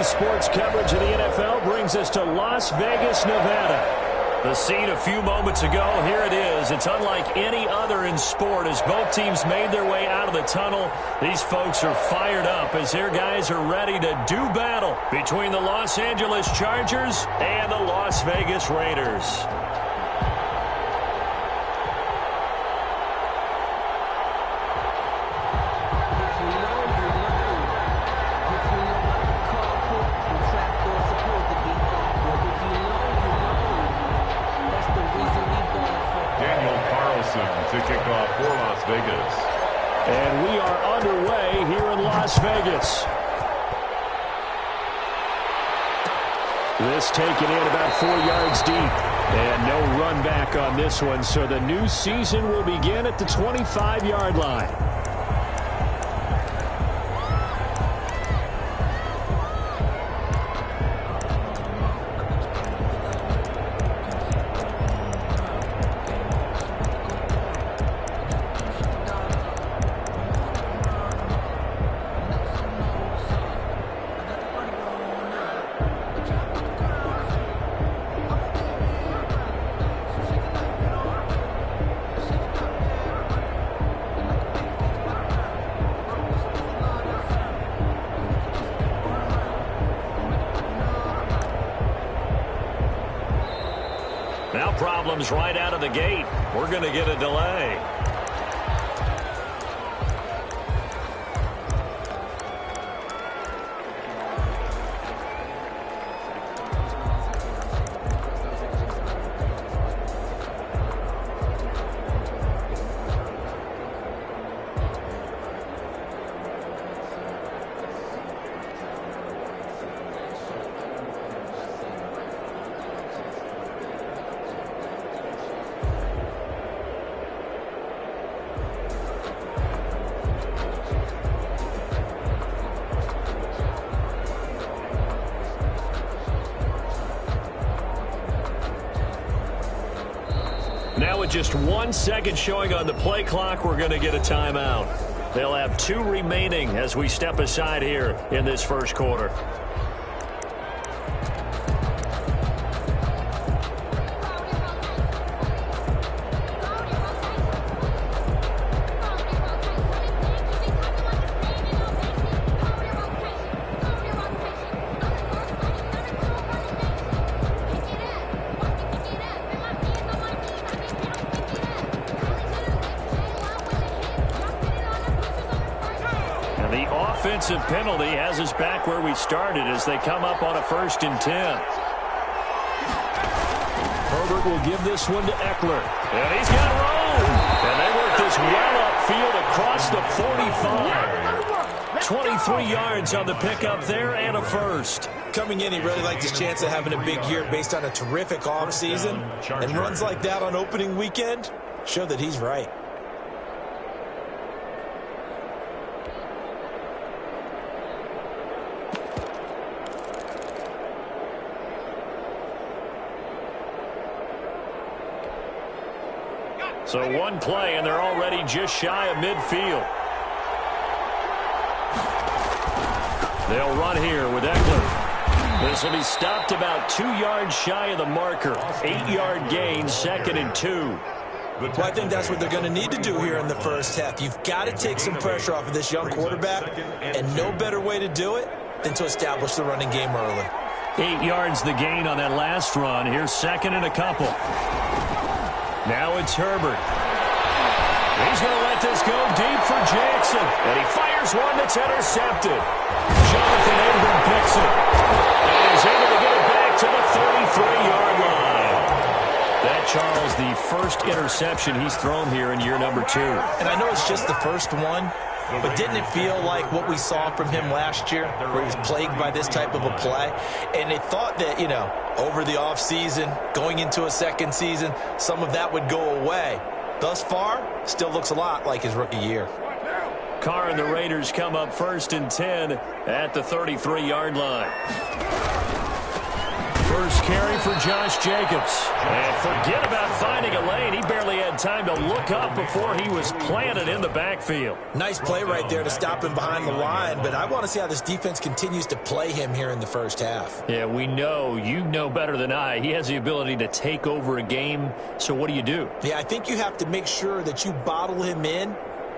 sports coverage of the NFL brings us to Las Vegas, Nevada. The scene a few moments ago, here it is. It's unlike any other in sport as both teams made their way out of the tunnel. These folks are fired up as their guys are ready to do battle between the Los Angeles Chargers and the Las Vegas Raiders. To kick off for Las Vegas. And we are underway here in Las Vegas. This taken in about 4 yards deep. And no run back on this one, so the new season will begin at the 25-yard line. Now problems right out of the gate. We're going to get a delay. Now with just 1 second showing on the play clock, we're going to get a timeout. They'll have 2 remaining as we step aside here in this first quarter. The offensive penalty has us back where we started as they come up on a 1st and 10. Herbert will give this one to Eckler. And he's got room. And they work this well upfield across the 45. 23 yards on the pickup there and a first. Coming in, he really liked his chance of having a big year based on a terrific offseason. And runs like that on opening weekend show that he's right. So 1 play, and they're already just shy of midfield. They'll run here with Eckler. This will be stopped about 2 yards shy of the marker. 8-yard gain, 2nd and 2. Well, I think that's what they're going to need to do here in the first half. You've got to take some pressure off of this young quarterback, and no better way to do it than to establish the running game early. 8 yards the gain on that last run. Here's 2nd and a couple. Now it's Herbert. He's going to let this go deep for Jackson. And he fires one that's intercepted. Jonathan Abram picks it. And he's able to get it back to the 33-yard line. That, Charles, the first interception he's thrown here in year number 2. And I know it's just the first one, but didn't it feel like what we saw from him last year, where he was plagued by this type of a play? And they thought that, you know, over the offseason, going into a second season, some of that would go away. Thus far, still looks a lot like his rookie year. Carr and the Raiders come up 1st and 10 at the 33-yard line. First carry for Josh Jacobs. And forget about finding a lane. He barely had time to look up before he was planted in the backfield. Nice play right there to stop him behind the line, but I want to see how this defense continues to play him here in the first half. Yeah, we know. You know better than I. He has the ability to take over a game, so what do? Yeah, I think you have to make sure that you bottle him in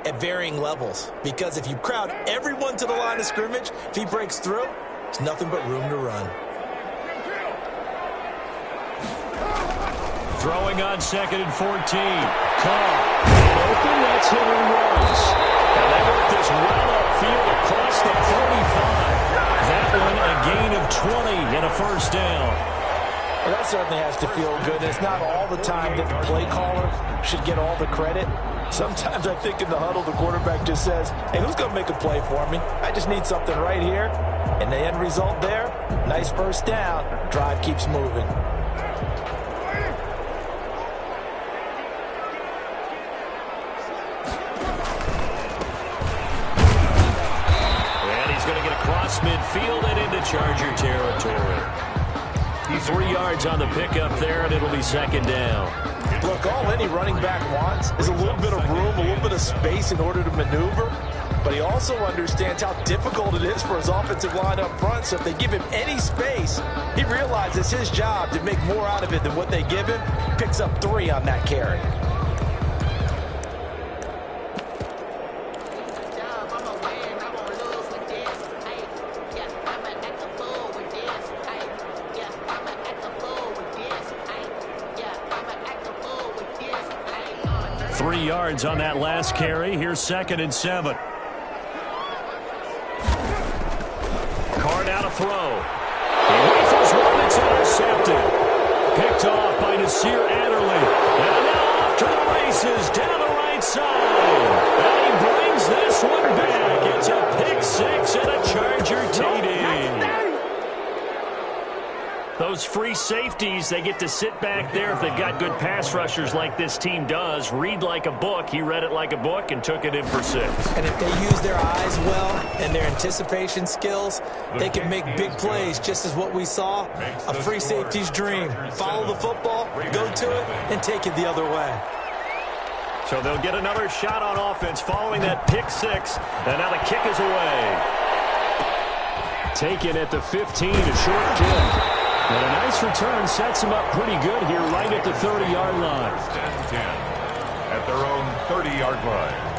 at varying levels, because if you crowd everyone to the line of scrimmage, if he breaks through, there's nothing but room to run. Throwing on 2nd and 14. Carr. Open, that's him and runs. And they work this well upfield across the 45. That one a gain of 20 and a first down. Well, that certainly has to feel good. It's not all the time that the play caller should get all the credit. Sometimes I think in the huddle, the quarterback just says, hey, who's going to make a play for me? I just need something right here. And the end result there, nice first down. Drive keeps moving. And he's going to get across midfield and into Charger territory. 3 yards on the pickup there, and it'll be 2nd down. Look, all any running back wants is a little bit of room, a little bit of space in order to maneuver. But he also understands how difficult it is for his offensive line up front. So if they give him any space, he realizes it's his job to make more out of it than what they give him. Picks up 3 on that carry. Yards on that last carry. Here's 2nd and 7. Carr now to throw. He rifles one. It's intercepted. Picked off by Nasir Adderley. And now off to the races down the right side. And he brings this one back. It's a pick 6 and a Charger TD. Those free safeties, they get to sit back there if they've got good pass rushers like this team does. Read like a book. He read it like a book and took it in for 6. And if they use their eyes well and their anticipation skills, they can make big plays, just as what we saw. A free safety's dream. Follow the football, go to it, and take it the other way. So they'll get another shot on offense following that pick 6. And now the kick is away. Taken at the 15, a short kick. And a nice return sets them up pretty good here right at the 30-yard line. 10 at their own 30-yard line.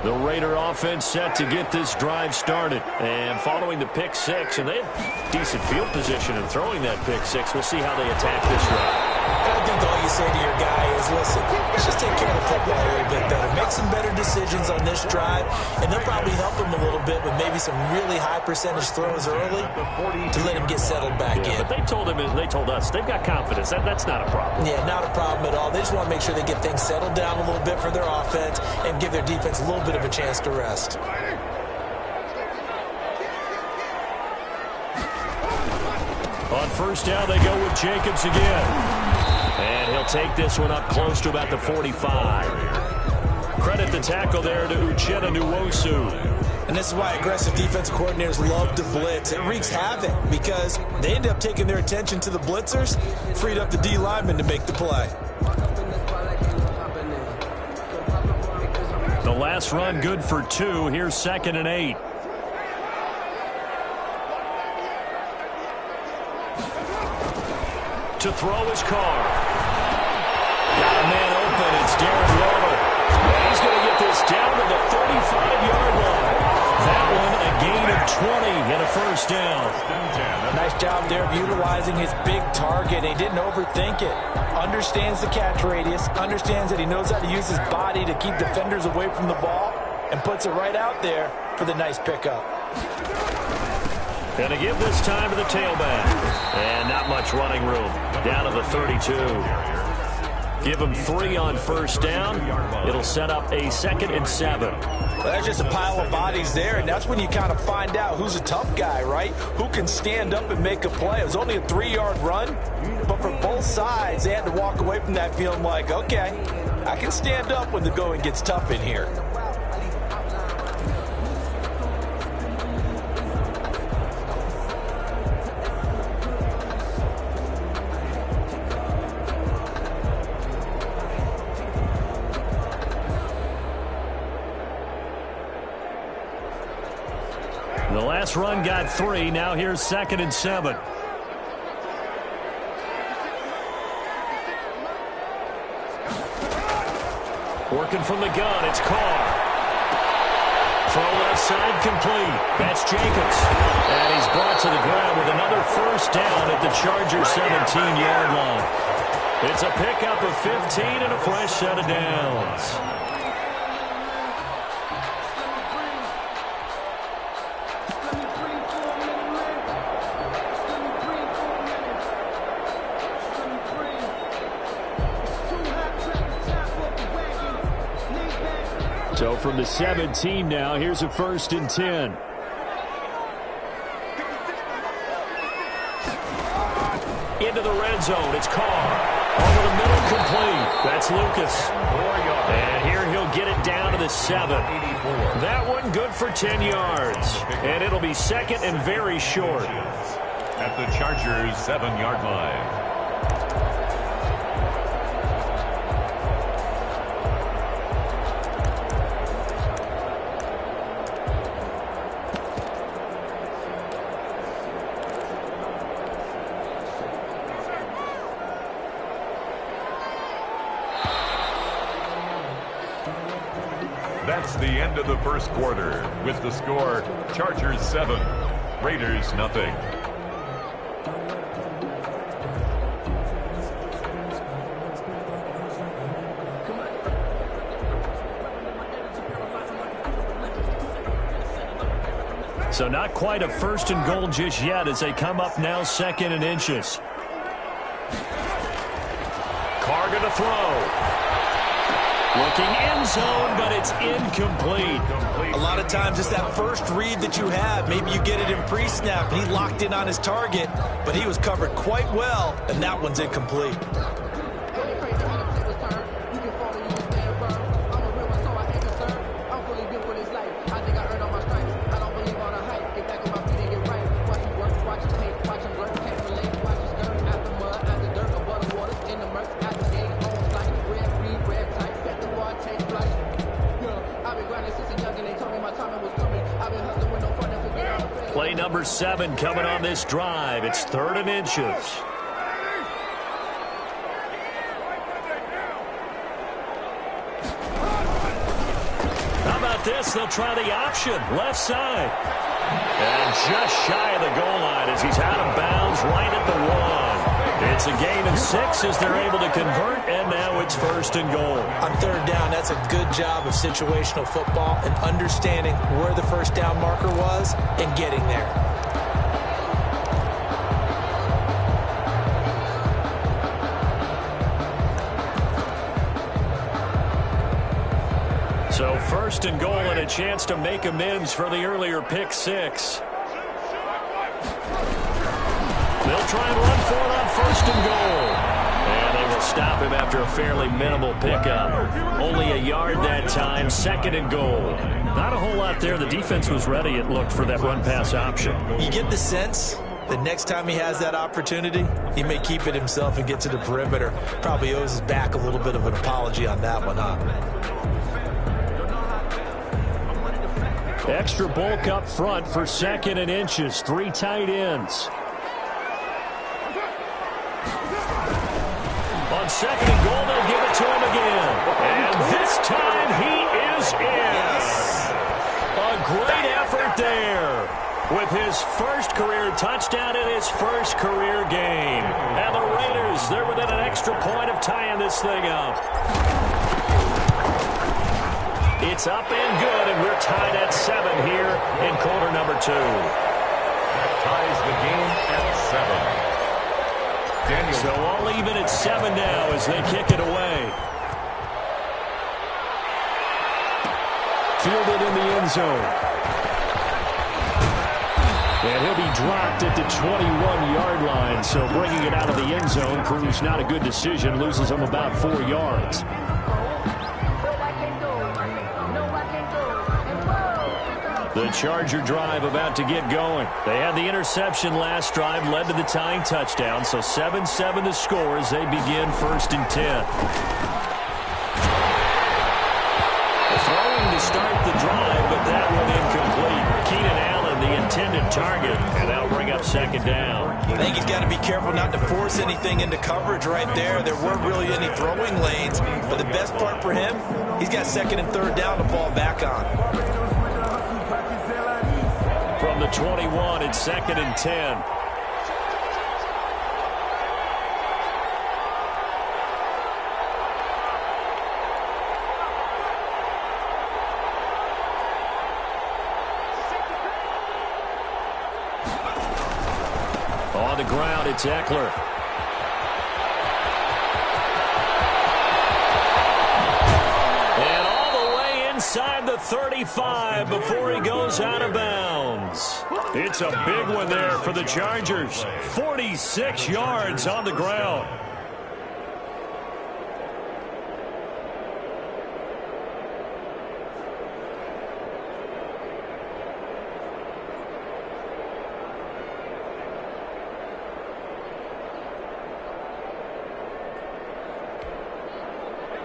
The Raider offense set to get this drive started. And following the pick 6, and they had decent field position in throwing that pick 6. We'll see how they attack this drive. I think all you say to your guy is, listen, let's just take care of the football a little bit better. Make some better decisions on this drive, and they'll probably help him a little bit with maybe some really high percentage throws early to let him get settled back in. But they told us they've got confidence. That's not a problem. Yeah, not a problem at all. They just want to make sure they get things settled down a little bit for their offense and give their defense a little bit of a chance to rest. On first down, they go with Jacobs again. And he'll take this one up close to about the 45. Credit the tackle there to Uchenna Nwosu. And this is why aggressive defensive coordinators love to blitz. It wreaks havoc because they end up taking their attention to the blitzers, freed up the D lineman to make the play. The last run good for 2. Here's 2nd and 8. To throw his Carr. Got a man open. It's Darren Waller. He's going to get this down to the 35-yard line. That one a gain of 20 and a first down. Nice job there of utilizing his big target. He didn't overthink it. Understands the catch radius. Understands that he knows how to use his body to keep defenders away from the ball. And puts it right out there for the nice pickup. Going to give this time to the tailback. And not much running room. Down to the 32. Give him 3 on first down. It'll set up a 2nd and 7. Well, that's just a pile of bodies there, and that's when you kind of find out who's a tough guy, right? Who can stand up and make a play. It was only a 3-yard run, but for both sides, they had to walk away from that feeling like, okay, I can stand up when the going gets tough in here. The last run got 3. Now here's 2nd and 7. Working from the gun, it's Carr. Throw left side complete. That's Jacobs. And he's brought to the ground with another first down at the Chargers' 17-yard line. It's a pickup of 15 and a fresh set of downs. So from the 17 now, here's a 1st and 10. Into the red zone, it's Carr. Over the middle, complete. That's Lucas. And here he'll get it down to the 7. That one good for 10 yards. And it'll be 2nd and very short. At the Chargers' 7-yard line. That's the end of the first quarter with the score Chargers 7, Raiders nothing. So not quite a 1st and goal just yet as they come up now 2nd and inches. Carr going to throw. Looking end zone, but it's incomplete. A lot of times it's that first read that you have. Maybe you get it in pre-snap, and he locked in on his target, but he was covered quite well, and that one's incomplete. Play number 7 coming on this drive. It's 3rd and inches. How about this? They'll try the option. Left side. And just shy of the goal line as he's out of bounds right at the 1. It's a gain of 6 as they're able to convert, and now it's 1st and goal. On 3rd down, that's a good job of situational football and understanding where the first down marker was and getting there. So 1st and goal and a chance to make amends for the earlier pick 6. They'll try and run for it on 1st and goal. And they will stop him after a fairly minimal pickup. Only a yard that time, 2nd and goal. Not a whole lot there. The defense was ready, it looked, for that run-pass option. You get the sense that next time he has that opportunity, he may keep it himself and get to the perimeter. Probably owes his back a little bit of an apology on that one, huh? Extra bulk up front for 2nd and inches. 3 tight ends. On 2nd and goal, they'll give it to him again. And this time he is in. A great effort there with his first career touchdown in his first career game. And the Raiders, they're within an extra point of tying this thing up. It's up and good, and we're tied at 7 here in quarter number 2. That ties the game at 7. So all even at 7 now as they kick it away. Fielded in the end zone. And he'll be dropped at the 21-yard line. So bringing it out of the end zone proves not a good decision. Loses him about 4 yards. The Charger drive about to get going. They had the interception last drive, led to the tying touchdown. So 7-7 to score as they begin 1st and 10. Throwing to start the drive, but that one incomplete. Keenan Allen, the intended target, and that'll bring up 2nd down. I think he's got to be careful not to force anything into coverage right there. There weren't really any throwing lanes, but the best part for him, he's got 2nd and 3rd down to fall back on. From the 21, it's 2nd and 10. On the ground, it's Eckler. And all the way inside the 35 before he goes out of bounds. It's a big one there for the Chargers. 46 yards on the ground.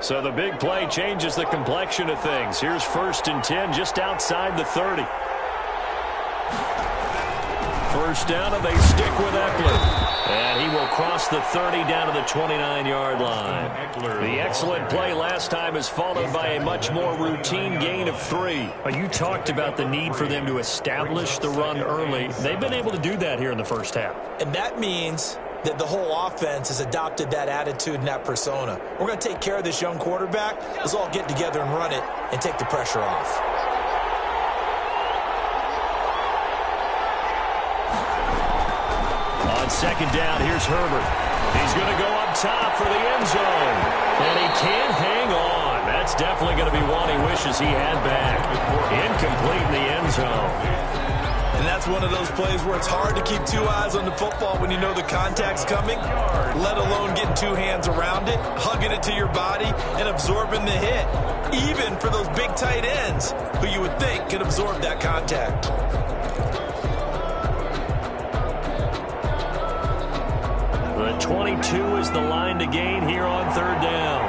So the big play changes the complexion of things. Here's 1st and 10 just outside the 30. 1st down, and they stick with Eckler. And he will cross the 30 down to the 29-yard line. The excellent play last time is followed by a much more routine gain of 3. You talked about the need for them to establish the run early. They've been able to do that here in the 1st half. And that means that the whole offense has adopted that attitude and that persona. We're going to take care of this young quarterback. Let's all get together and run it and take the pressure off. On 2nd down, here's Herbert. He's going to go up top for the end zone. And he can't hang on. That's definitely going to be one he wishes he had back. Incomplete in the end zone. And that's one of those plays where it's hard to keep 2 eyes on the football when you know the contact's coming, let alone getting 2 hands around it, hugging it to your body, and absorbing the hit, even for those big tight ends who you would think could absorb that contact. The 22 is the line to gain here on 3rd down.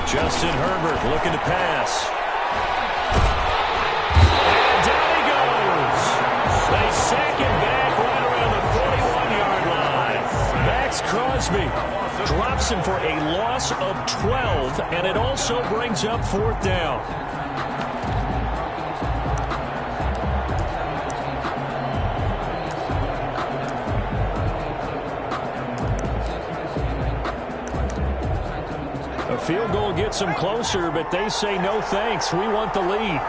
Justin Herbert looking to pass. And down he goes. They sack him back right around the 41-yard line. Max Crosby drops him for a loss of 12, and it also brings up 4th down. A field goal gets them closer, but they say no thanks. We want the lead.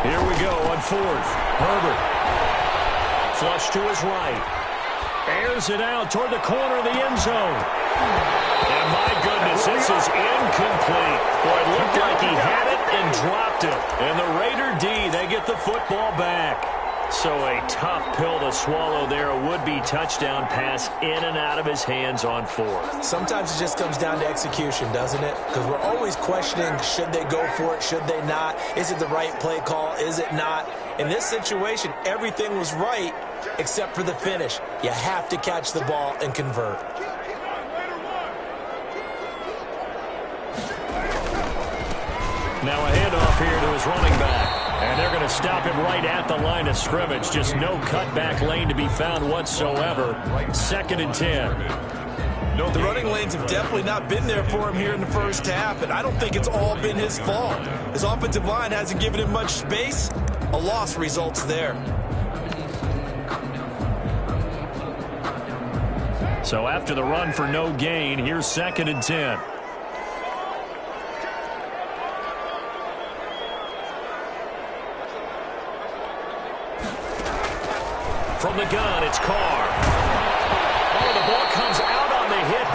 Here we go on 4th. Herbert. Flush to his right. Airs it out toward the corner of the end zone. And my goodness, this is incomplete. Boy, it looked like he had it and dropped it. And the Raider D, they get the football back. So a tough pill to swallow there. A would-be touchdown pass in and out of his hands on 4th. Sometimes it just comes down to execution, doesn't it? Because we're always questioning, should they go for it, should they not? Is it the right play call, is it not? In this situation, everything was right except for the finish. You have to catch the ball and convert. Now a handoff here to his running back. And they're going to stop him right at the line of scrimmage. Just no cutback lane to be found whatsoever. 2nd and 10. The running lanes have definitely not been there for him here in the 1st half, and I don't think it's all been his fault. His offensive line hasn't given him much space. A loss results there. So after the run for no gain, here's 2nd and 10. From the gun, it's Carr. Oh, the ball comes out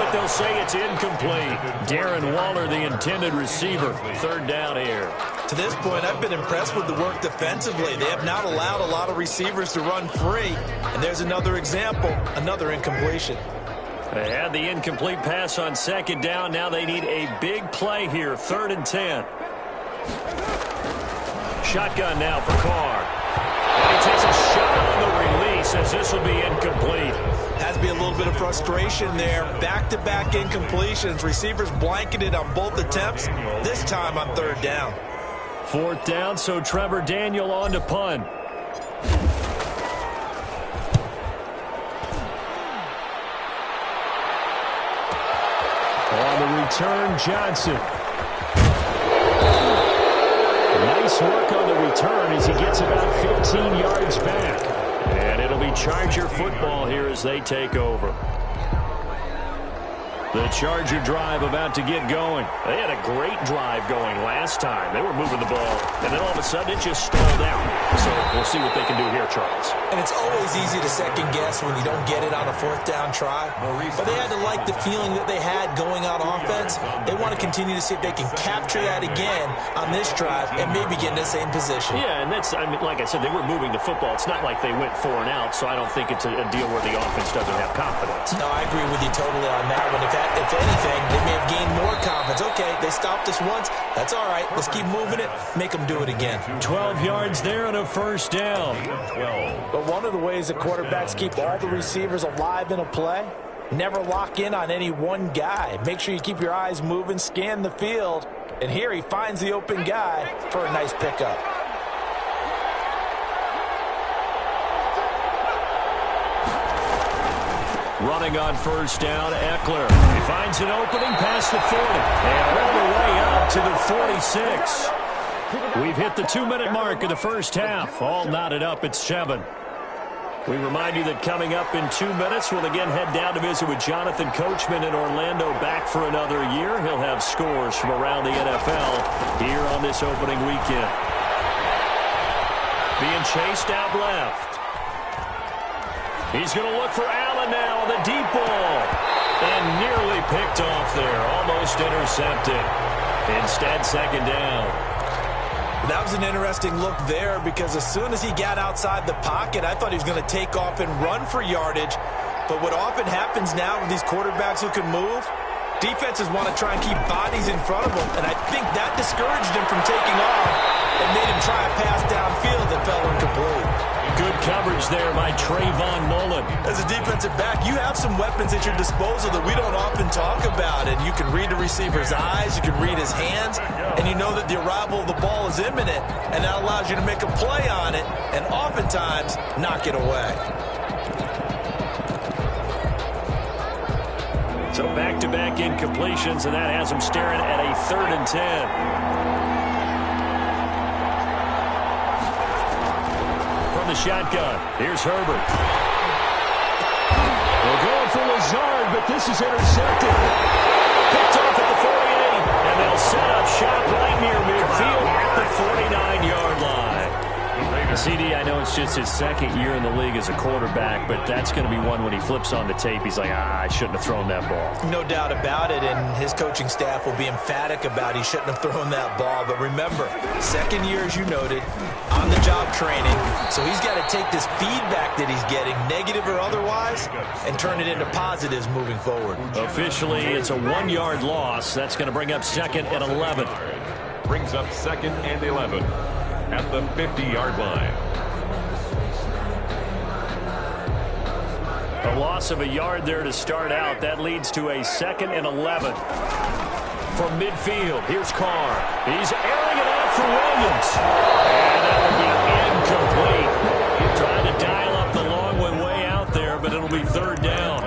but they'll say it's incomplete. Darren Waller, the intended receiver. Third down here. To this point, I've been impressed with the work defensively. They have not allowed a lot of receivers to run free. And there's another example, another incompletion. They had the incomplete pass on second down. Now they need a big play here, 3rd and 10. Shotgun now for Carr. And he takes a shot on the release as this will be incomplete. Has to be a little bit of frustration there. Back-to-back incompletions. Receivers blanketed on both attempts, this time on 3rd down. 4th down, so Trevor Daniel on to punt. On the return, Johnson. Nice work on the return as he gets about 15 yards back. And it'll be Charger football here as they take over. The Charger drive about to get going. They had a great drive going last time. They were moving the ball, and then all of a sudden it just stalled out. So we'll see what they can do here, Charles. And it's always easy to second guess when you don't get it on a 4th down try. But they had to like the feeling that they had going on offense. They want to continue to see if they can capture that again on this drive and maybe get in the same position. Yeah, and that's, I mean, like I said, they were moving the football. It's not like they went 4 and out, so I don't think it's a deal where the offense doesn't have confidence. No, I agree with you totally on that one. If anything, they may have gained more confidence. Okay, they stopped us once. That's all right. Let's keep moving it. Make them do it again. 12 yards there and a 1st down. But one of the ways that quarterbacks keep all the receivers alive in a play, never lock in on any one guy. Make sure you keep your eyes moving, scan the field. And here he finds the open guy for a nice pickup. Running on 1st down, Eckler. He finds an opening past the 40. And all the way up to the 46. We've hit the 2-minute mark of the first half. All knotted up at 7. We remind you that coming up in 2 minutes, we'll again head down to visit with Jonathan Coachman in Orlando, back for another year. He'll have scores from around the NFL here on this opening weekend. Being chased out left. He's going to look for Allen now on the deep ball. And nearly picked off there. Almost intercepted. Instead, 2nd down. That was an interesting look there because as soon as he got outside the pocket, I thought he was going to take off and run for yardage. But what often happens now with these quarterbacks who can move, defenses want to try and keep bodies in front of them. And I think that discouraged him from taking off and made him try a pass downfield that fell incomplete. Good coverage there by Trayvon Mullen. As a defensive back, you have some weapons at your disposal that we don't often talk about. And you can read the receiver's eyes, you can read his hands, and you know that the arrival of the ball is imminent. And that allows you to make a play on it and oftentimes knock it away. So back-to-back incompletions, and that has him staring at a 3rd and 10. The shotgun. Here's Herbert. They're going for Lazard, but this is intercepted. Picked off at the 48, and they'll set up shop right near midfield at the 49-yard line. CD, I know it's just his 2nd year in the league as a quarterback, but that's going to be one when he flips on the tape, he's like, I shouldn't have thrown that ball. No doubt about it, and his coaching staff will be emphatic about he shouldn't have thrown that ball. But remember, 2nd year, as you noted, on-the-job training, so he's got to take this feedback that he's getting, negative or otherwise, and turn it into positives moving forward. Officially, it's a 1-yard loss. That's going to bring up 2nd and 11. Brings up 2nd and 11. At the 50-yard line. A loss of a yard there to start out. That leads to a 2nd and 11. From midfield, here's Carr. He's airing it out for Williams. And that will be incomplete. Trying to dial up the long one way out there, but it'll be 3rd down.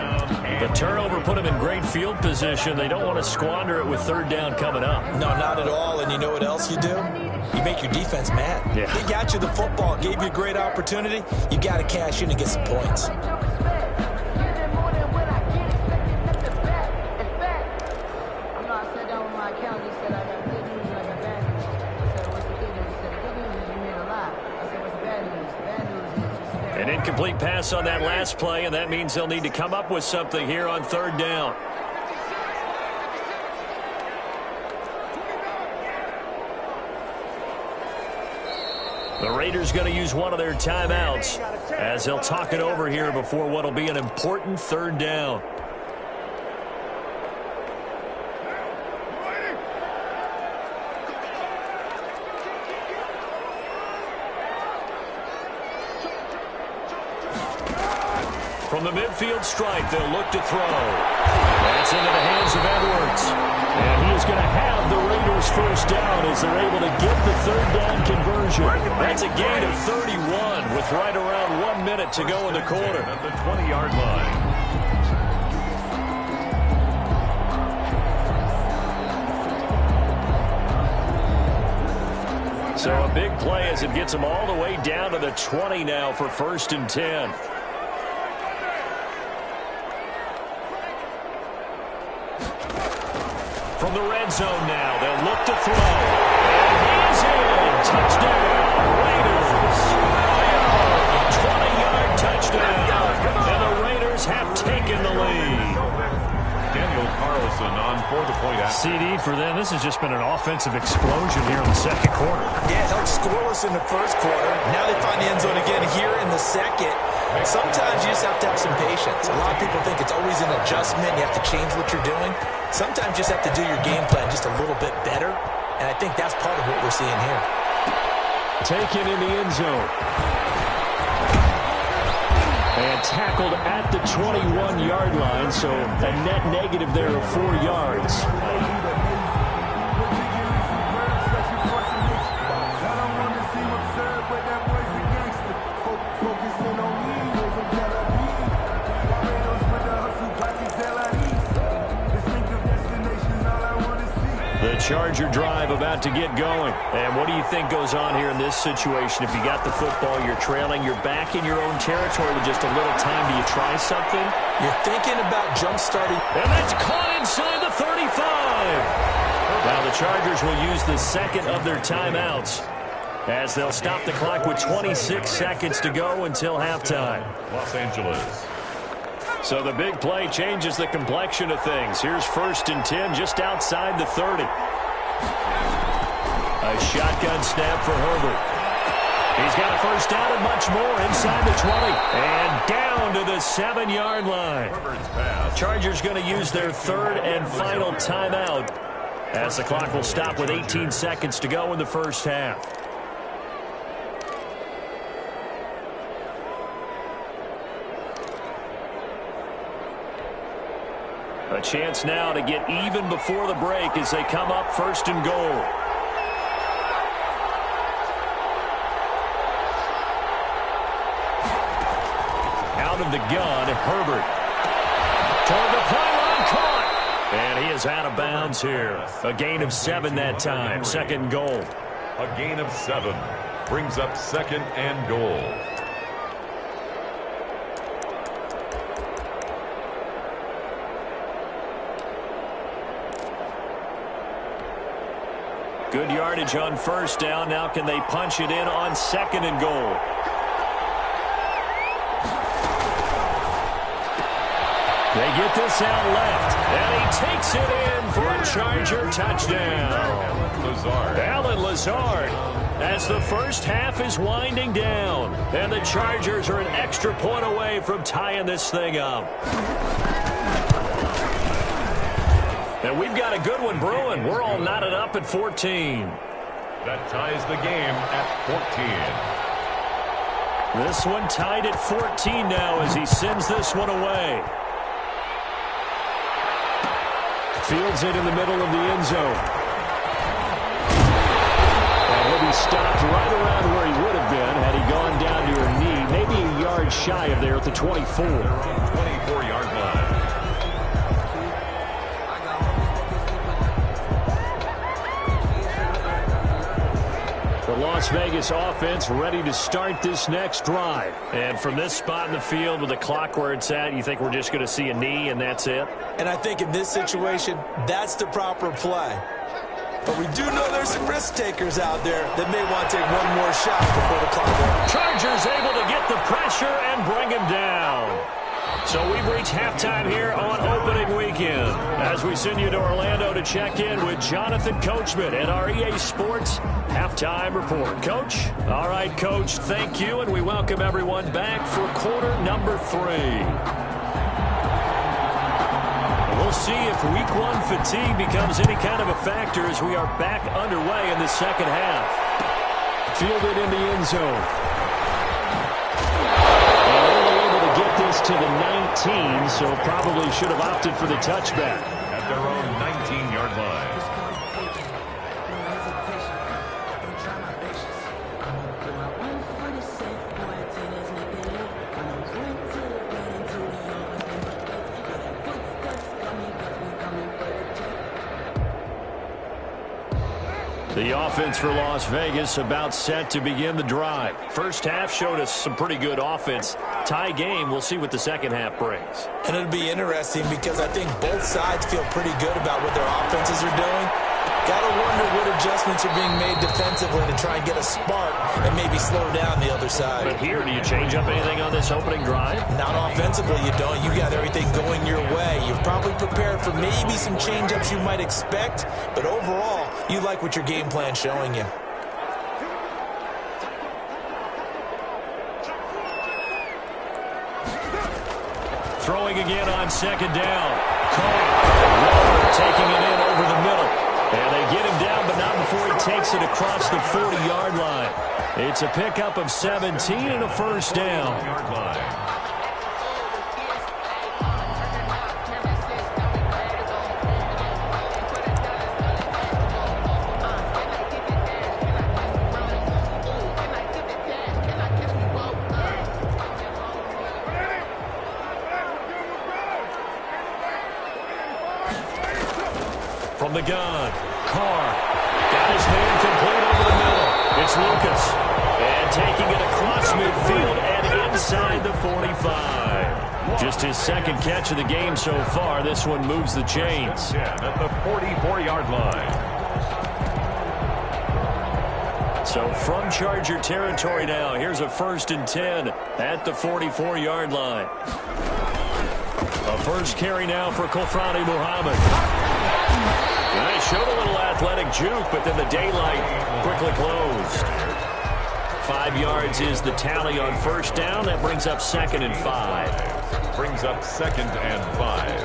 The turnover put him in great field position. They don't want to squander it with 3rd down coming up. No, not at all. And you know what else you do? You make your defense mad. Yeah. They got you the football, gave you a great opportunity. You got to cash in and get some points. An incomplete pass on that last play, and that means they'll need to come up with something here on 3rd down. The Raiders going to use one of their timeouts as they'll talk it over here before what will be an important third down. From the midfield stripe, they'll look to throw. That's into the hands of Edwards. And he is going to have the Raiders first down as they're able to get the third down conversion. That's a gain of 31 with right around 1 minute to go in the quarter. At the 20-yard line. So a big play as it gets them all the way down to the 20 now for 1st and 10. From the red zone now, they'll look to throw. And he's in. Touchdown, Raiders. 20-yard touchdown. And the Raiders have taken the lead. Daniel Carlson on for the point out. CD for them. This has just been an offensive explosion here in the second quarter. Yeah, held scoreless in the first quarter. Now they find the end zone again here in the second. Sometimes you just have to have some patience. A lot of people think it's always an adjustment. You have to change what you're doing. Sometimes you just have to do your game plan just a little bit better. And I think that's part of what we're seeing here. Taken in the end zone. And tackled at the 21-yard line, so a net negative there of 4 yards. The Charger drive about to get going. And what do you think goes on here in this situation? If you got the football, you're trailing, you're back in your own territory with just a little time. Do you try something? You're thinking about jump-starting. And that's caught inside the 35. Now the Chargers will use the second of their timeouts as they'll stop the clock with 26 seconds to go until halftime. Los Angeles. So the big play changes the complexion of things. Here's 1st and 10 just outside the 30. A shotgun snap for Herbert. He's got a first down and much more inside the 20. And down to the 7-yard line. Herbert's pass. Chargers going to use their third and final timeout as the clock will stop with 18 seconds to go in the first half. A chance now to get even before the break as they come up 1st and goal. Out of the gun, Herbert. Toward the pylon, caught. And he is out of bounds here. A gain of 7 that time. 2nd goal. A gain of 7 brings up 2nd and goal. Good yardage on 1st down. Now can they punch it in on 2nd and goal? They get this out left. And he takes it in for a Charger touchdown. Alan Lazard. As the first half is winding down. And the Chargers are an extra point away from tying this thing up. And we've got a good one brewing. We're all knotted up at 14. That ties the game at 14. This one tied at 14 now as he sends this one away. Fields it in the middle of the end zone. And he'll be stopped right around where he would have been had he gone down to a knee, maybe a yard shy of there at the 24. 24-yard line. The Las Vegas offense ready to start this next drive. And from this spot in the field with the clock where it's at, you think we're just going to see a knee and that's it? And I think in this situation, that's the proper play. But we do know there's some risk takers out there that may want to take one more shot before the clock runs. Chargers able to get the pressure and bring him down. So we've reached halftime here on opening weekend as we send you to Orlando to check in with Jonathan Coachman at our EA Sports Halftime Report. Coach? All right, Coach, thank you, and we welcome everyone back for quarter number 3. We'll see if week 1 fatigue becomes any kind of a factor as we are back underway in the second half. Fielded in the end zone. Get this to the 19, so probably should have opted for the touchback. At their own 19-yard line. The offense for Las Vegas about set to begin the drive. First half showed us some pretty good offense. Tie game, we'll see what the second half brings. And it'll be interesting because I think both sides feel pretty good about what their offenses are doing. Got to wonder what adjustments are being made defensively to try and get a spark and maybe slow down the other side. But here, do you change up anything on this opening drive? Not offensively, you don't. You got everything going your way. You've probably prepared for maybe some change-ups you might expect, but overall, you like what your game plan's showing you. Throwing again on second down. Carr taking it in over the middle. And they get him down, but not before he takes it across the 40-yard line. It's a pickup of 17 and a first down. From the gun, Carr got his man complete over the middle. It's Lucas. And taking it across midfield and inside the 45. Just his second catch of the game so far. This one moves the chains. At the 44-yard line. So from Charger territory now, here's a 1st and 10 at the 44-yard line. A first carry now for Kofrani Muhammad. They showed a little athletic juke, but then the daylight quickly closed. 5 yards is the tally on first down. That brings up 2nd and 5. Brings up 2nd and 5.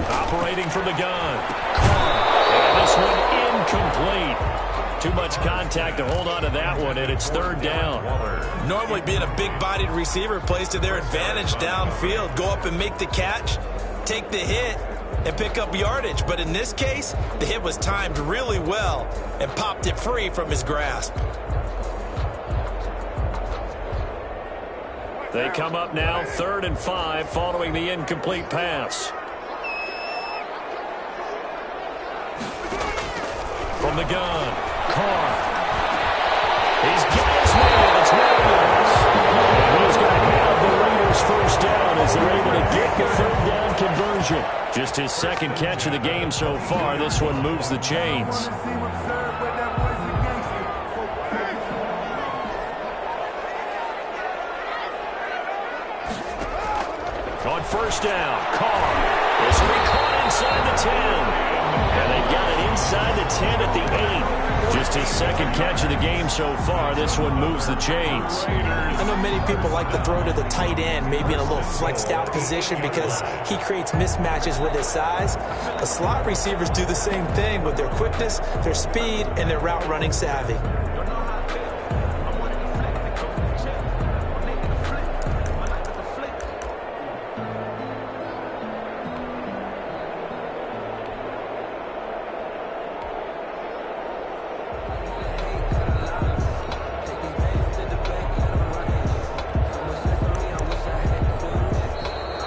Operating from the gun. And this one incomplete. Too much contact to hold on to that one, and it's 3rd down. Normally being a big-bodied receiver plays to their advantage downfield. Go up and make the catch, take the hit, and pick up yardage. But in this case, the hit was timed really well and popped it free from his grasp. They come up now 3rd and 5 following the incomplete pass. From the gun, Carr. He's got his man. It's Williams. And he's going to have the Raiders first down as they're able to get the 3rd down conversion. Just his 2nd catch of the game so far. This one moves the chains. On first down, Carr is caught inside the 10. And they've got it inside the 10 at the 8. Just his 2nd catch of the game so far. This one moves the chains. I know many people like to throw to the tight end, maybe in a little flexed out position because he creates mismatches with his size. The slot receivers do the same thing with their quickness, their speed, and their route running savvy.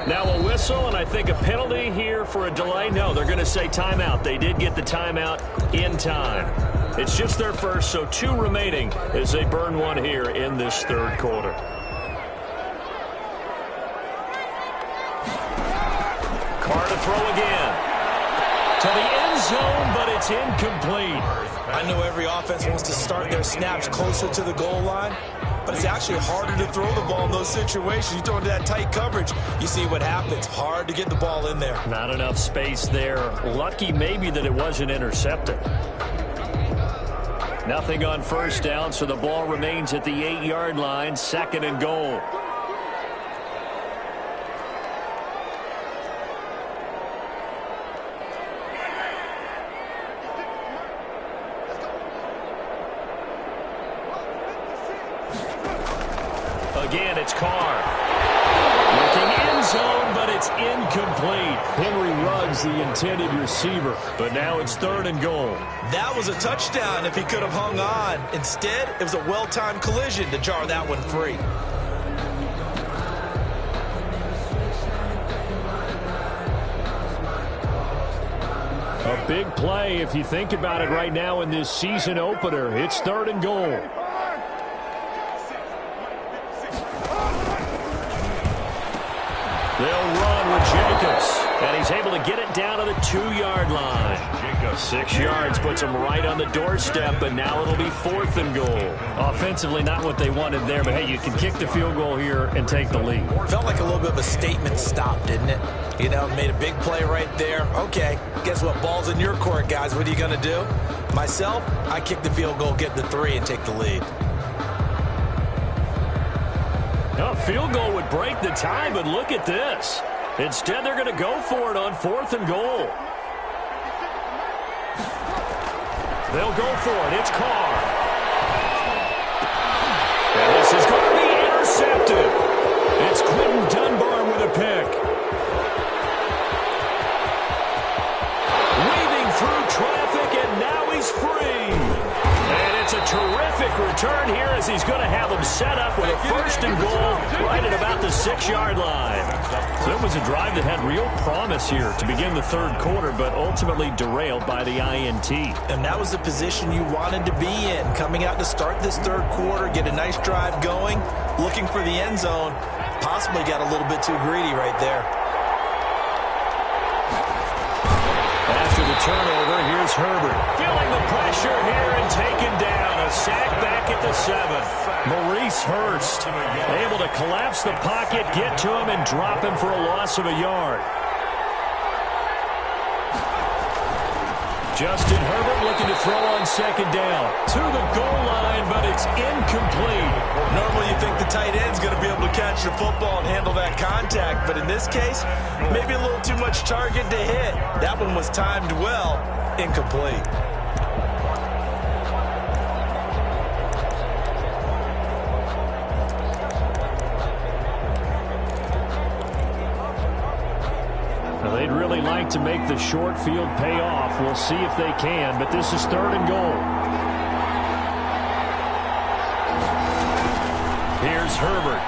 Now a whistle, and I think a penalty here for a delay. No, they're going to say timeout. They did get the timeout in time. It's just their first, so 2 remaining as they burn one here in this 3rd quarter. to throw again. To the end zone, but it's incomplete. I know every offense wants to start their snaps closer to the goal line, but it's actually harder to throw the ball in those situations. You throw into that tight coverage, you see what happens. Hard to get the ball in there. Not enough space there. Lucky maybe that it wasn't intercepted. Nothing on first down, so the ball remains at the 8-yard line, 2nd and goal. Again, it's Carr. Looking end zone, but it's incomplete. Henry Ruggs, the intended receiver. But now it's 3rd and goal. That was a touchdown if he could have hung on. Instead, it was a well-timed collision to jar that one free. A big play if you think about it right now in this season opener. It's 3rd and goal. They'll run with Jacobs, and he's able to get it down to the 2-yard line. 6 yards puts him right on the doorstep, but now it'll be 4th and goal. Offensively, not what they wanted there, but hey, you can kick the field goal here and take the lead. Felt like a little bit of a statement stop, didn't it? You know, made a big play right there. Okay, guess what? Ball's in your court, guys. What are you going to do? Myself, I kick the field goal, get the 3, and take the lead. A field goal would break the tie, but look at this. Instead, they're going to go for it on 4th and goal. They'll go for it. It's Carr. And this is going to be intercepted. It's Quentin Dunbar with a pick. Weaving through traffic, and now he's free. And it's a terrific return here as he's going to have him set up with a 1st and goal right at about the 6-yard line. So it was a drive that had real promise here to begin the 3rd quarter, but ultimately derailed by the INT. And that was the position you wanted to be in. Coming out to start this 3rd quarter, get a nice drive going, looking for the end zone. Possibly got a little bit too greedy right there. After the turnover, here's Herbert. Feeling the pressure here and taken down. A sack back at the 7. Maurice Hurst able to collapse the pocket, get to him, and drop him for a loss of a yard. Justin Herbert looking to throw on 2nd down. To the goal line, but it's incomplete. Normally you think the tight end's going to be able to catch the football and handle that contact, but in this case, maybe a little too much target to hit. That one was timed well, incomplete. They'd really like to make the short field pay off. We'll see if they can, but this is 3rd and goal. Here's Herbert.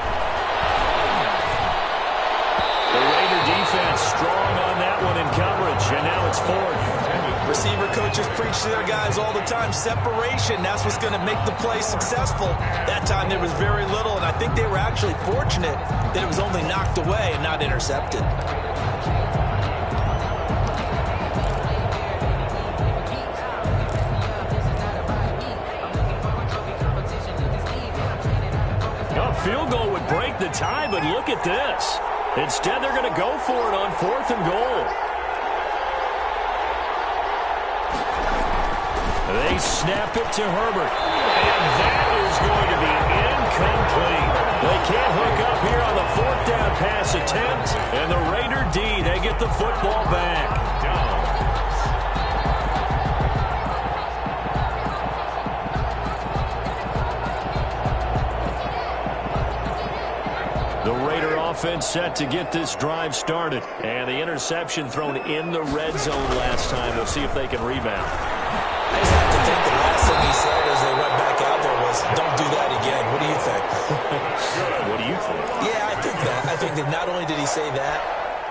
The Raider defense strong on that one in coverage, and now it's 4th. Receiver coaches preach to their guys all the time. Separation, that's what's going to make the play successful. That time there was very little, and I think they were actually fortunate that it was only knocked away and not intercepted. Field goal would break the tie, but look at this. Instead, they're going to go for it on 4th and goal. They snap it to Herbert. And that is going to be incomplete. They can't hook up here on the 4th down pass attempt. And the Raider D, they get the football back. The Raider offense set to get this drive started. And the interception thrown in the red zone last time. We'll see if they can rebound. I just have to think the last thing he said as they went back out there was, don't do that again. What do you think? What do you think? Yeah, I think that. I think that not only did he say that,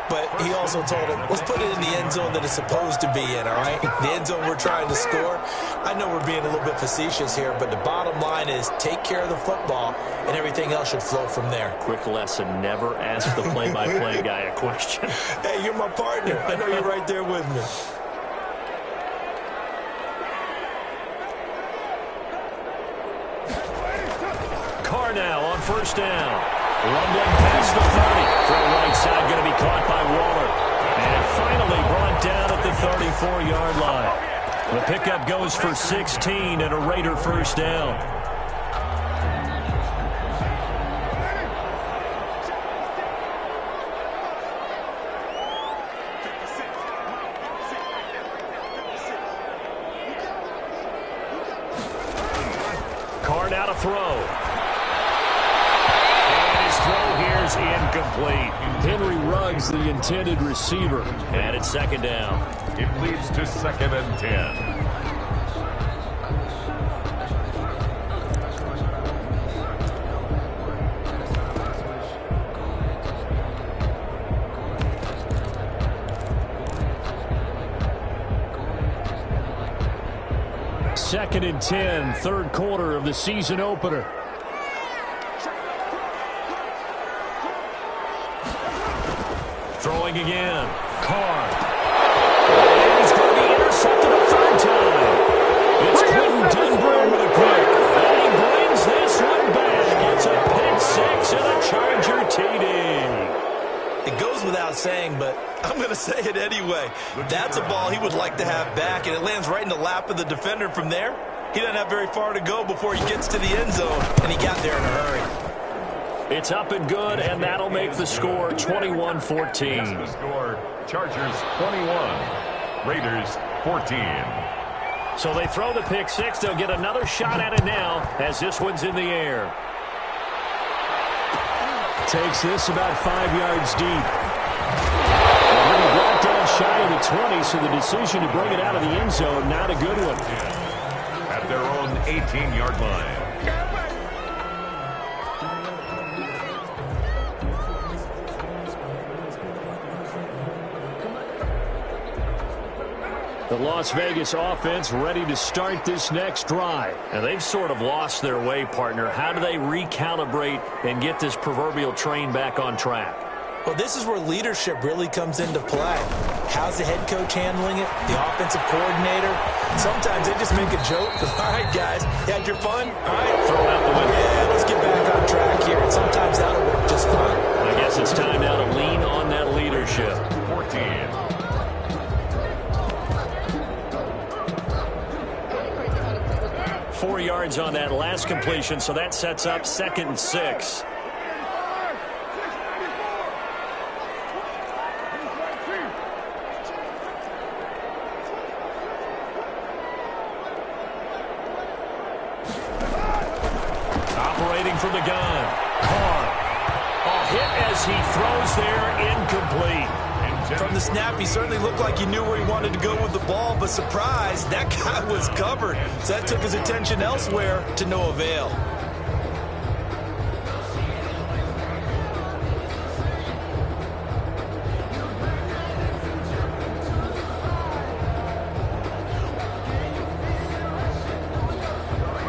but he also told him, let's put it in the end zone that it's supposed to be in, all right? The end zone we're trying to score. I know we're being a little bit facetious here, but the bottom line is take care of the football, and everything else should flow from there. Quick lesson, never ask the play-by-play guy a question. Hey, you're my partner. I know you're right there with me. Carr now on first down. Rumbling past the 30. Throw right side going to be caught by Waller. And finally brought down at the 34-yard line. The pickup goes for 16 and a Raider first down. Carr now to throw. Incomplete. Henry Ruggs, the intended receiver. And it's second down. It leads to 2nd and 10. Second and 10, third quarter of the season opener. Throwing again. Carr. And he's going to be intercepted a third time. It's Clinton Dunbar with a pick. And he brings this one back. It's a pick six and a Charger TD. It goes without saying, but I'm going to say it anyway. That's a ball he would like to have back, and it lands right in the lap of the defender from there. He doesn't have very far to go before he gets to the end zone, and he got there in a hurry. It's up and good, and that'll make the score 21-14. The score, Chargers 21, Raiders 14. So they throw the pick six. They'll get another shot at it now as this one's in the air. Takes this about 5 yards deep. Already brought down shy of the 20, so the decision to bring it out of the end zone, not a good one. At their own 18-yard line. The Las Vegas offense ready to start this next drive. And they've sort of lost their way, partner. How do they recalibrate and get this proverbial train back on track? Well, this is where leadership really comes into play. How's the head coach handling it? The offensive coordinator? Sometimes they just make a joke. All right, guys, you had your fun? All right, Throw out the window. Yeah, let's get back on track here. And sometimes that'll work just fine. I guess it's time now to lean on that leadership. 14. 4 yards on that last completion, so that sets up 2nd and 6. Operating from the gun. Carr. A hit as he throws there, incomplete. From the snap, he certainly looked like he knew where he wanted to go with the ball, but surprise, that guy was covered. So that took his attention elsewhere to no avail.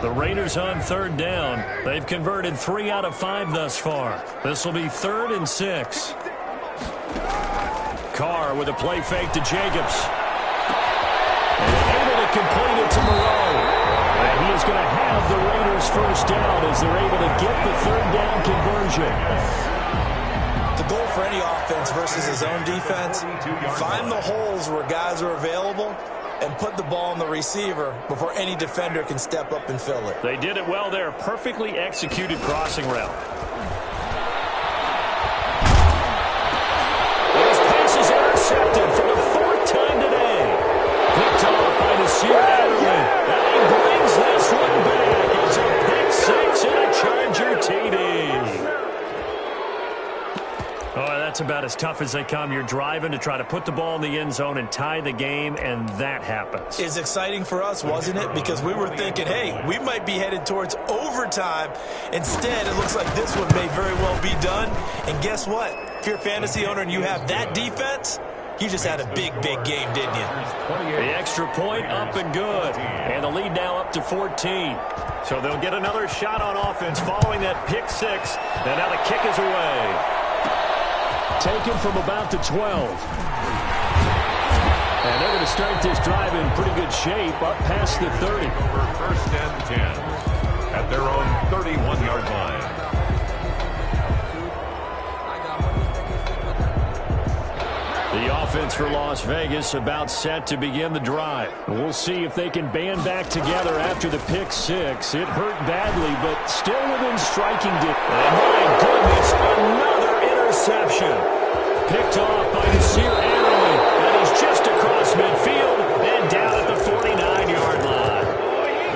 The Raiders on third down. They've converted 3 out of 5 thus far. This will be 3rd and 6. Carr with a play fake to Jacobs. And able to complete it to Moreau. And he is going to have the Raiders first down as they're able to get the 3rd down conversion. The goal for any offense versus his own defense, find the holes where guys are available and put the ball on the receiver before any defender can step up and fill it. They did it well there. Perfectly executed crossing route. Intercepted for the 4th time today. Picked off by Nasir Adderley. And he brings this one back. It's a pick 6 and a Charger TD. Oh, that's that's about as tough as they come. You're driving to try to put the ball in the end zone and tie the game, and that happens. It's exciting for us, wasn't it? Because we were thinking, hey, we might be headed towards overtime. Instead, it looks like this one may very well be done. And guess what? If you're a fantasy owner and you have that defense, you just had a big, big game, didn't you? The extra point up and good. And the lead now up to 14. So they'll get another shot on offense following that pick six. And now the kick is away. Taken from about the 12. And they're going to start this drive in pretty good shape up past the 30. For first and 10 at their own 31-yard line. The offense for Las Vegas about set to begin the drive. We'll see if they can band back together after the pick six. It hurt badly, but still within striking distance. And my goodness, another interception. Picked off by Nasir Adderley. And he's just across midfield and down at the 49-yard line.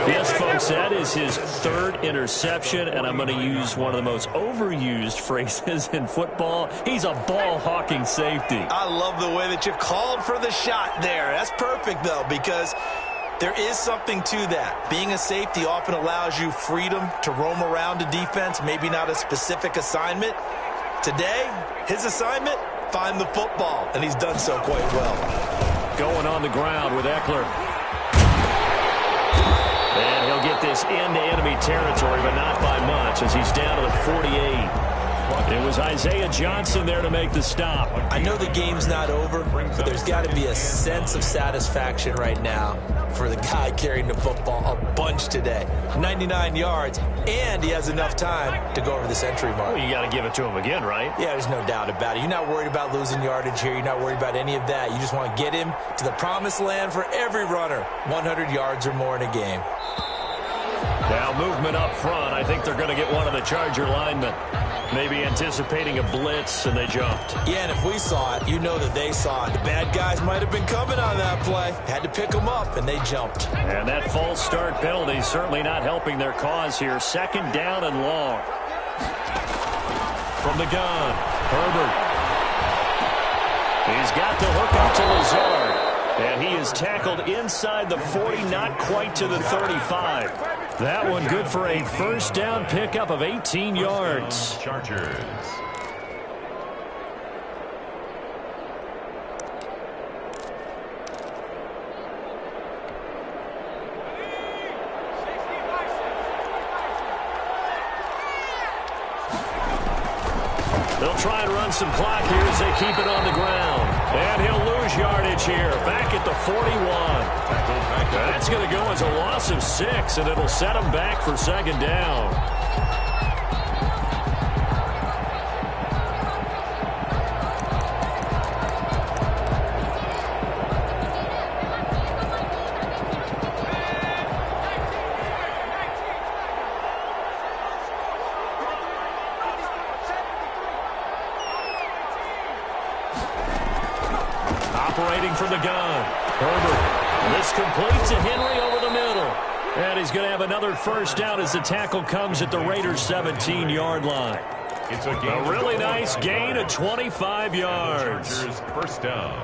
Yes, folks, that is his third interception, and I'm going to use one of the most overused phrases in football. He's a ball-hawking safety. I love the way that you called for the shot there. That's perfect, though, because there is something to that. Being a safety often allows you freedom to roam around a defense, maybe not a specific assignment. Today, his assignment, find the football, and he's done so quite well. Going on the ground with Eckler. And he'll get this into enemy territory, but not by much, as he's down to the 48. It was Isaiah Johnson there to make the stop. I know the game's not over, but there's got to be a sense of satisfaction right now for the guy carrying the football a bunch today. 99 yards, and he has enough time to go over the century mark. Well, you got to give it to him again, right? Yeah, there's no doubt about it. You're not worried about losing yardage here. You're not worried about any of that. You just want to get him to the promised land for every runner. 100 yards or more in a game. Now movement up front. I think they're going to get one of the Charger linemen. Maybe anticipating a blitz, and they jumped. Yeah, and if we saw it, you know that they saw it. The bad guys might have been coming on that play. Had to pick them up, and they jumped. And that false start penalty certainly not helping their cause here. Second down and long. From the gun, Herbert. He's got the hook up to Lazard. And he is tackled inside the 40, not quite to the 35. That one good for a first down pickup of 18 yards. Chargers. They'll try and run some clock here as they keep it on the ground. And he'll lose yardage here, back at the 41. That's going to go as a loss of 6, and it'll set him back for second down. Operating from the gun, Herbert. This completes to Henry over the middle. And he's going to have another first down as the tackle comes at the Raiders' 17-yard line. It's a really nice gain of 25 yards. Chargers first down.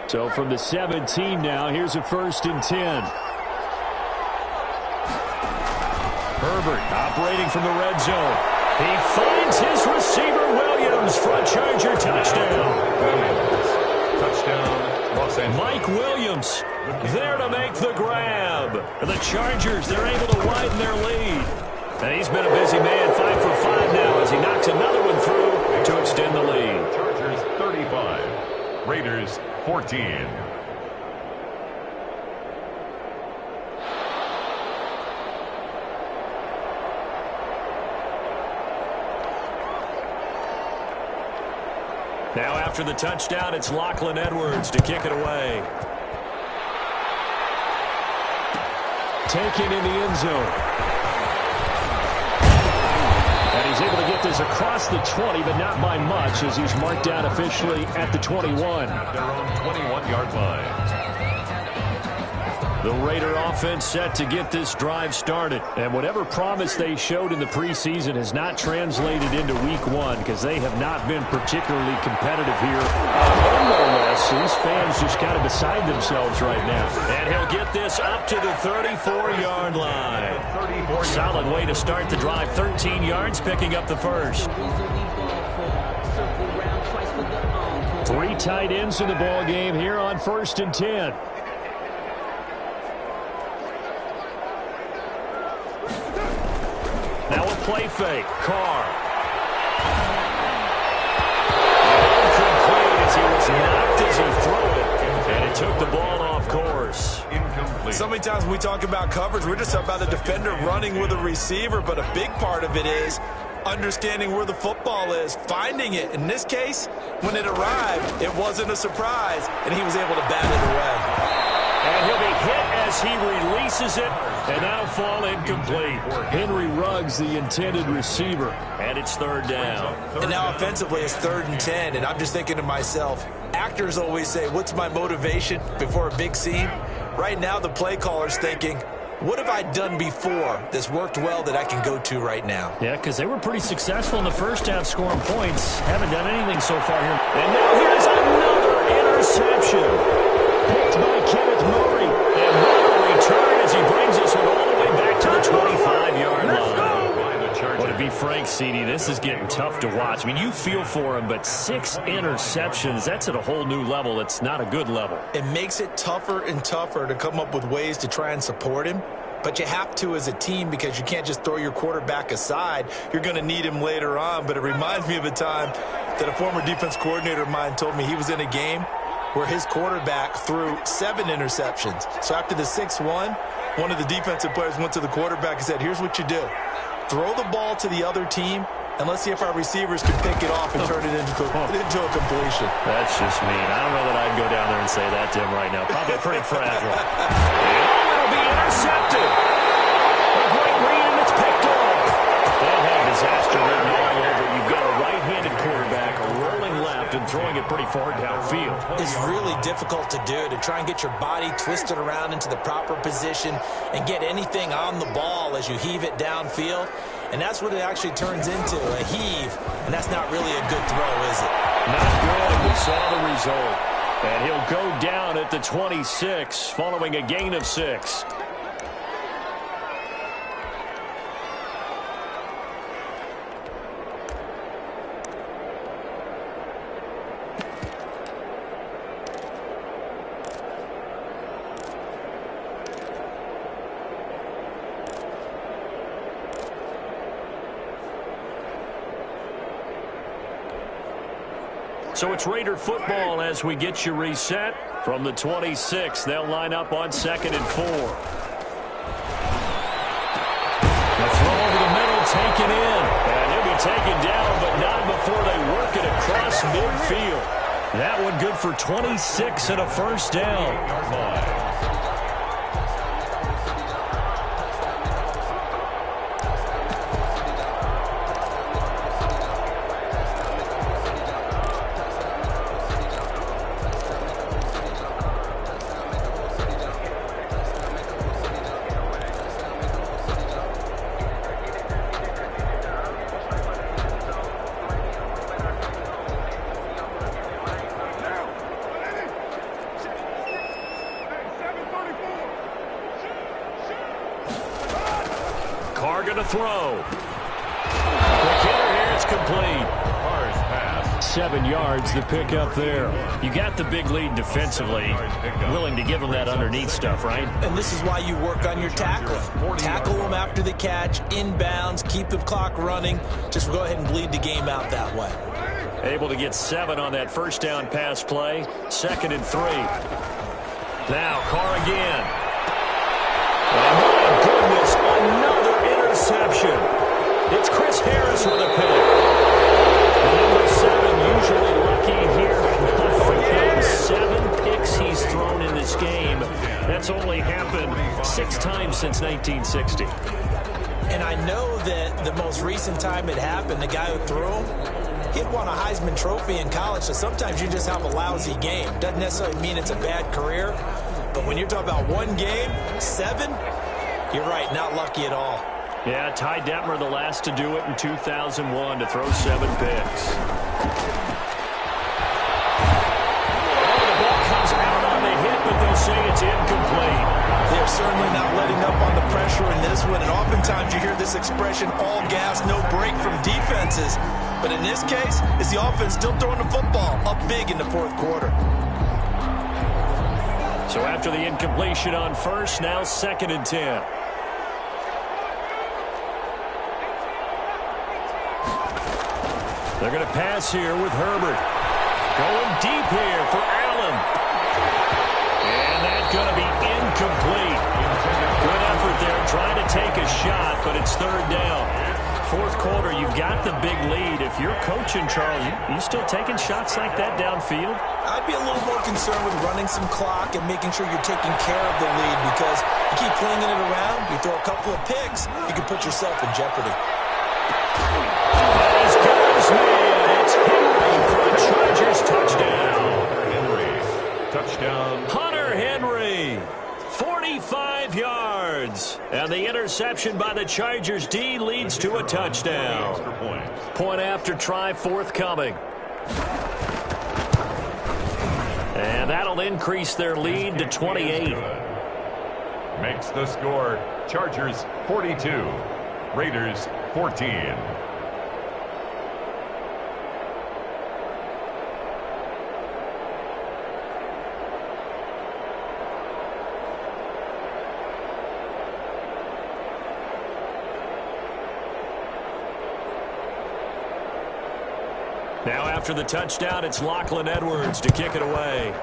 So from the 17 now, here's a 1st and 10. Herbert operating from the red zone. He finds his receiver, Williams, for a Charger touchdown. Touchdown, Los Angeles. Mike Williams there to make the grab. And the Chargers, they're able to widen their lead. And he's been a busy man, 5 for 5 now as he knocks another one through to extend the lead. Chargers 35, Raiders 14. Now after the touchdown, it's Lachlan Edwards to kick it away. Taken in the end zone. And he's able to get this across the 20, but not by much as he's marked down officially at the 21. Their own 21-yard line. The Raider offense set to get this drive started. And whatever promise they showed in the preseason has not translated into week one because they have not been particularly competitive here. These fans just kind of beside themselves right now. And he'll get this up to the 34-yard line. Solid way to start the drive. 13 yards, picking up the first. 3 tight ends in the ball game here on 1st and 10. Now a play fake. Carr. Incomplete as he was knocked as he threw it. And it took the ball off course. Incomplete. So many times when we talk about coverage, we're just talking about the defender running with a receiver, but a big part of it is understanding where the football is, finding it. In this case, when it arrived, it wasn't a surprise, and he was able to bat it away. And he'll be hit as he releases it, and that'll fall incomplete. Henry Ruggs, the intended receiver, and it's 3rd down. And now offensively, it's 3rd and 10, and I'm just thinking to myself, actors always say, what's my motivation before a big scene? Right now, the play caller's thinking, what have I done before that's worked well that I can go to right now? Yeah, because they were pretty successful in the first half scoring points. Haven't done anything so far here. And now here's another interception. Picked by Kenneth Murray. And what a return as he brings this one all the way back to the 25-yard line. Well, to be frank, CD, this is getting tough to watch. I mean, you feel for him, but 6 interceptions, that's at a whole new level. It's not a good level. It makes it tougher and tougher to come up with ways to try and support him. But you have to as a team because you can't just throw your quarterback aside. You're going to need him later on. But it reminds me of a time that a former defense coordinator of mine told me he was in a game where his quarterback threw 7 interceptions. So after the 6th one of the defensive players went to the quarterback and said, here's what you do. Throw the ball to the other team, and let's see if our receivers can pick it off and turn it into a completion. That's just mean. I don't know that I'd go down there and say that to him right now. Probably pretty fragile. It'll be intercepted. A great read, and it's picked off. That had disaster written all over. You've got a right-handed quarterback rolling left and throwing it pretty far downfield. It's really difficult to do, to try and get your body twisted around into the proper position and get anything on the ball as you heave it downfield. And that's what it actually turns into, a heave. And that's not really a good throw, is it? Not good, and we saw the result. And he'll go down at the 26 following a gain of 6. So it's Raider football as we get you reset. From the 26, they'll line up on 2nd and 4. The throw over the middle, taken in. And he'll be taken down, but not before they work it across midfield. That one good for 26 and a 1st down. Carr going to throw. The kicker here, it's complete. Carr's pass. 7 yards, the pick up there. You got the big lead defensively. Willing to give them that underneath stuff, right? And this is why you work on your tackling. Tackle them after the catch, inbounds, keep the clock running. Just go ahead and bleed the game out that way. Able to get 7 on that 1st down pass play. 2nd and 3. Now Carr again. And my goodness, another interception. It's Chris Harris with a pick. The number 7 usually lucky here. Not for him. 7 picks he's thrown in this game. That's only happened 6 times since 1960. And I know that the most recent time it happened, the guy who threw him, he'd won a Heisman Trophy in college, so sometimes you just have a lousy game. Doesn't necessarily mean it's a bad career. But when you're talking about one game, 7, you're right, not lucky at all. Yeah, Ty Detmer, the last to do it in 2001, to throw 7 picks. The ball comes out on the hit, but they'll say it's incomplete. They're certainly not letting up on the pressure in this one, and oftentimes you hear this expression, all gas, no break from defenses. But in this case, it's the offense still throwing the football up big in the fourth quarter. So after the incompletion on first, now 2nd and 10. They're going to pass here with Herbert. Going deep here for Allen. And that's going to be incomplete. Good effort there trying to take a shot, but it's 3rd down. Fourth quarter, you've got the big lead. If you're coaching, Charles, you still taking shots like that downfield? I'd be a little more concerned with running some clock and making sure you're taking care of the lead, because you keep flinging it around, you throw a couple of picks, you can put yourself in jeopardy. As goes man, it's Henry for a Chargers touchdown. Henry, touchdown. Hunter Henry, 45 yards. And the interception by the Chargers D leads to a touchdown. Point after try forthcoming. And that'll increase their lead to 28. Makes the score Chargers 42, Raiders 14. Now after the touchdown, it's Lachlan Edwards to kick it away.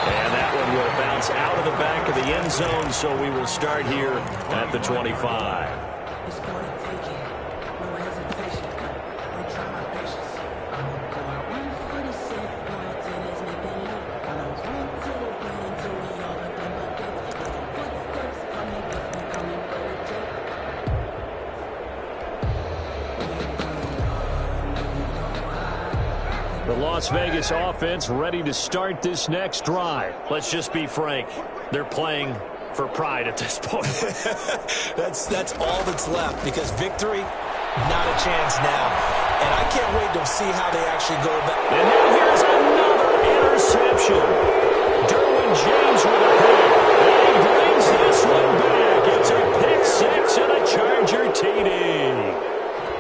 And that one will bounce out of the back of the end zone, so we will start here at the 25. The Las Vegas offense ready to start this next drive. Let's just be frank. They're playing for pride at this point. That's all that's left, because victory, not a chance now. And I can't wait to see how they actually go about it. And now here's another interception. Derwin James with a pick. And he brings this one back. It's a pick 6 and a Charger TD.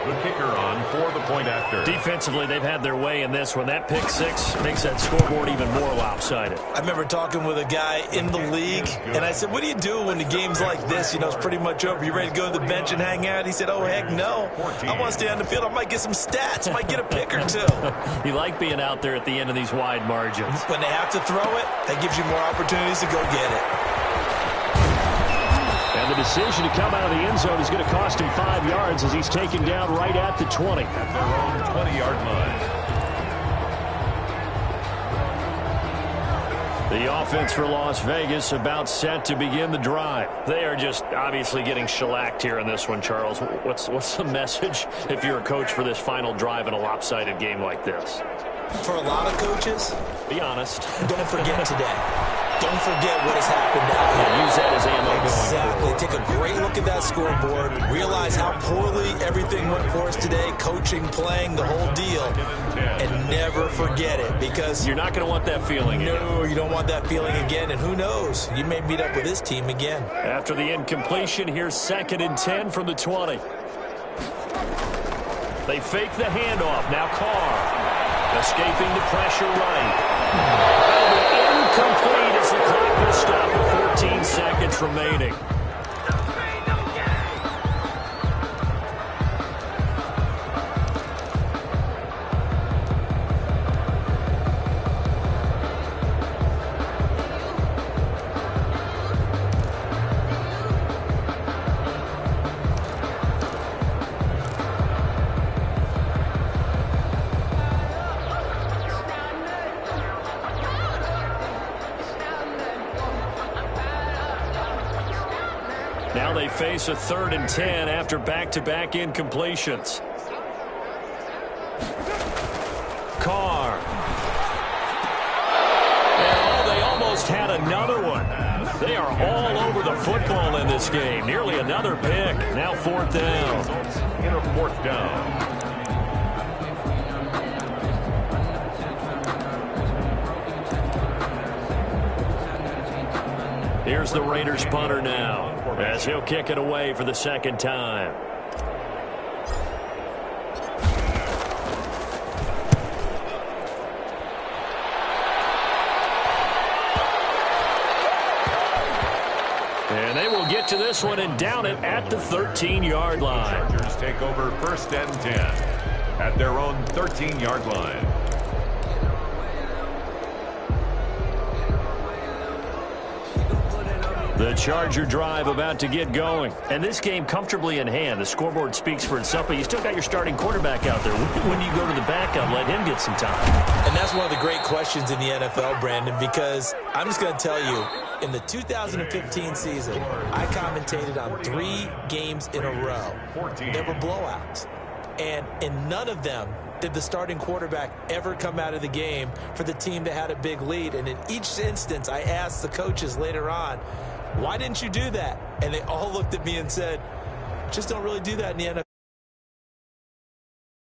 The kicker on for the point after. Defensively, they've had their way in this one. That pick 6 makes that scoreboard even more lopsided. I remember talking with a guy in the league, and I said, what do you do when the game's like this? You know, it's pretty much over. You ready to go to the bench and hang out? He said, oh, heck no. I want to stay on the field. I might get some stats. Might get a pick or two. You like being out there at the end of these wide margins. When they have to throw it, that gives you more opportunities to go get it. And the decision to come out of the end zone is going to cost him 5 yards as he's taken down right at the 20. At their own 20-yard line. The offense for Las Vegas about set to begin the drive. They are just obviously getting shellacked here in this one, Charles. What's the message if you're a coach for this final drive in a lopsided game like this? For a lot of coaches, be honest. Don't forget today. Don't forget what has happened out here. Use that as ammo. Exactly. Take a great look at that scoreboard. Realize how poorly everything went for us today. Coaching, playing, the whole deal. And never forget it, because you're not going to want that feeling again. No, you don't want that feeling again. And who knows? You may meet up with this team again. After the incompletion, here's 2nd and 10 from the 20. They fake the handoff. Now Carr. Escaping the pressure right. Incomplete as the clock will stop with 14 seconds remaining. Now they face a 3rd and 10 after back-to-back incompletions. Carr. They are all over the football in this game. Nearly another pick. Now 4th down. In a 4th down. Here's the Raiders punter now, as he'll kick it away for the 2nd time. And they will get to this one and down it at the 13-yard line. Chargers take over 1st and 10 at their own 13-yard line. The Charger drive about to get going. And this game comfortably in hand. The scoreboard speaks for itself, but you still got your starting quarterback out there. When do you go to the backup, let him get some time? And that's one of the great questions in the NFL, Brandon, because I'm just going to tell you, in the 2015 season, I commentated on 3 games in a row. There were blowouts. And in none of them did the starting quarterback ever come out of the game for the team that had a big lead. And in each instance, I asked the coaches later on, why didn't you do that? And they all looked at me and said, just don't really do that in the